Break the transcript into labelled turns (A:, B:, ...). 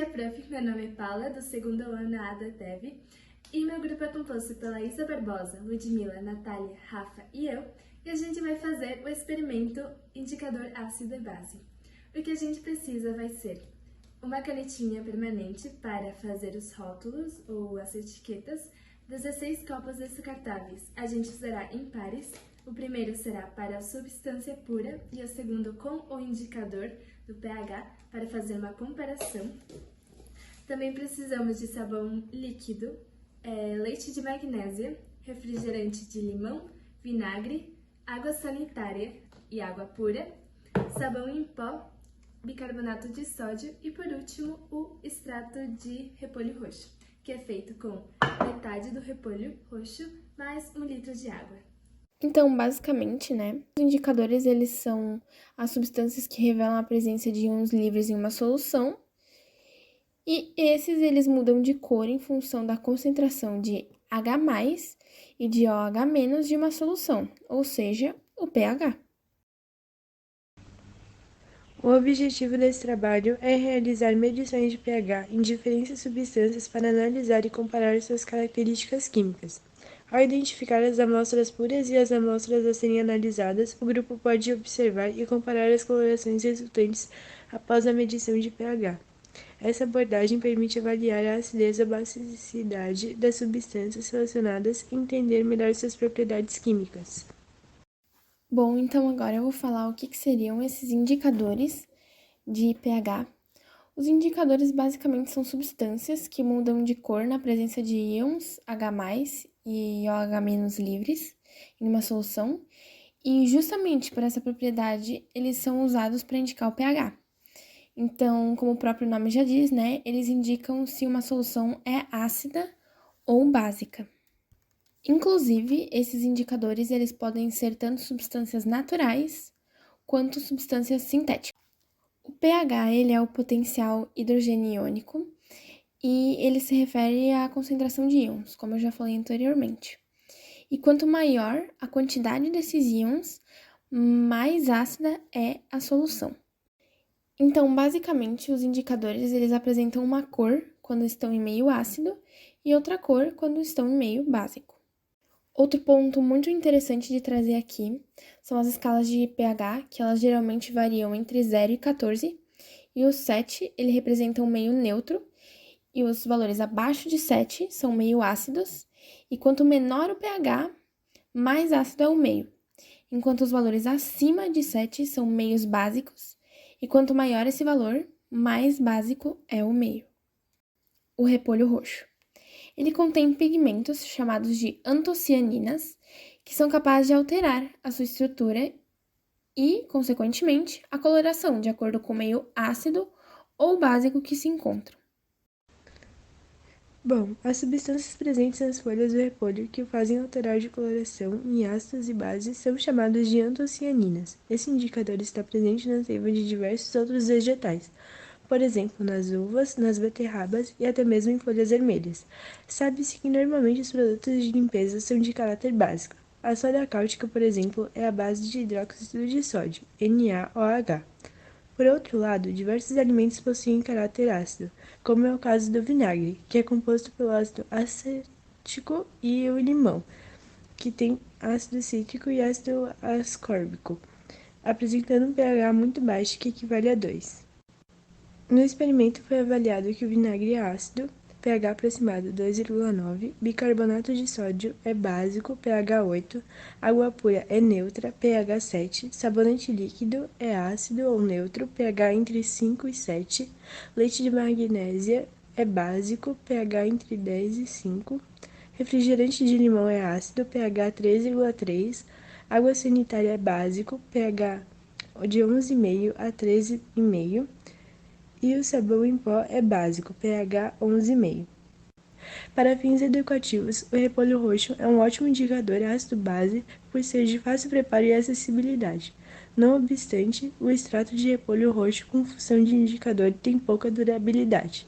A: dia, prof. Meu nome é Paula, do segundo ano ADA-TEV, e meu grupo é composto pela Isa Barbosa, Ludmila, Natália, Rafa e eu, e a gente vai fazer o experimento indicador ácido e base. O que a gente precisa vai ser uma canetinha permanente para fazer os rótulos ou as etiquetas, 16 copos descartáveis. A gente usará em pares. O primeiro será para a substância pura e o segundo com o indicador do pH para fazer uma comparação. Também precisamos de sabão líquido, leite de magnésia, refrigerante de limão, vinagre, água sanitária e água pura, sabão em pó, bicarbonato de sódio e, por último, o extrato de repolho roxo, que é feito com metade do repolho roxo mais 1 litro de água.
B: Então, basicamente, os indicadores, eles são as substâncias que revelam a presença de íons livres em uma solução, e eles mudam de cor em função da concentração de H+, e de OH- de uma solução, ou seja, o pH.
C: O objetivo desse trabalho é realizar medições de pH em diferentes substâncias para analisar e comparar suas características químicas. Ao identificar as amostras puras e as amostras a serem analisadas, o grupo pode observar e comparar as colorações resultantes após a medição de pH. Essa abordagem permite avaliar a acidez ou basicidade das substâncias relacionadas e entender melhor suas propriedades químicas.
B: Bom, então agora eu vou falar o que seriam esses indicadores de pH. Os indicadores basicamente são substâncias que mudam de cor na presença de íons H+ e OH- livres em uma solução, e justamente por essa propriedade eles são usados para indicar o pH. Então, como o próprio nome já diz, eles indicam se uma solução é ácida ou básica. Inclusive, esses indicadores eles podem ser tanto substâncias naturais quanto substâncias sintéticas. O pH ele é o potencial hidrogênio-iônico e ele se refere à concentração de íons, como eu já falei anteriormente. E quanto maior a quantidade desses íons, mais ácida é a solução. Então, basicamente, os indicadores eles apresentam uma cor quando estão em meio ácido e outra cor quando estão em meio básico. Outro ponto muito interessante de trazer aqui são as escalas de pH, que elas geralmente variam entre 0 e 14, e o 7 ele representa um meio neutro, e os valores abaixo de 7 são meio ácidos, e quanto menor o pH, mais ácido é o meio, enquanto os valores acima de 7 são meios básicos, e quanto maior esse valor, mais básico é o meio. O repolho roxo. Ele contém pigmentos chamados de antocianinas, que são capazes de alterar a sua estrutura e, consequentemente, a coloração de acordo com o meio ácido ou básico que se encontram.
C: Bom, as substâncias presentes nas folhas do repolho que o fazem alterar de coloração em ácidos e bases são chamadas de antocianinas. Esse indicador está presente na seiva de diversos outros vegetais, por exemplo, nas uvas, nas beterrabas e até mesmo em folhas vermelhas. Sabe-se que normalmente os produtos de limpeza são de caráter básico. A soda cáustica, por exemplo, é a base de hidróxido de sódio, NaOH. Por outro lado, diversos alimentos possuem caráter ácido, como é o caso do vinagre, que é composto pelo ácido acético, e o limão, que tem ácido cítrico e ácido ascórbico, apresentando um pH muito baixo, que equivale a 2. No experimento foi avaliado que o vinagre é ácido, pH aproximado 2,9, bicarbonato de sódio é básico, pH 8, água pura é neutra, pH 7, sabonete líquido é ácido ou neutro, pH entre 5 e 7, leite de magnésia é básico, pH entre 10 e 5, refrigerante de limão é ácido, pH 3,3, água sanitária é básico, pH de 11,5 a 13,5, e o sabão em pó é básico, pH 11,5. Para fins educativos, o repolho roxo é um ótimo indicador ácido-base por ser de fácil preparo e acessibilidade. Não obstante, o extrato de repolho roxo com função de indicador tem pouca durabilidade.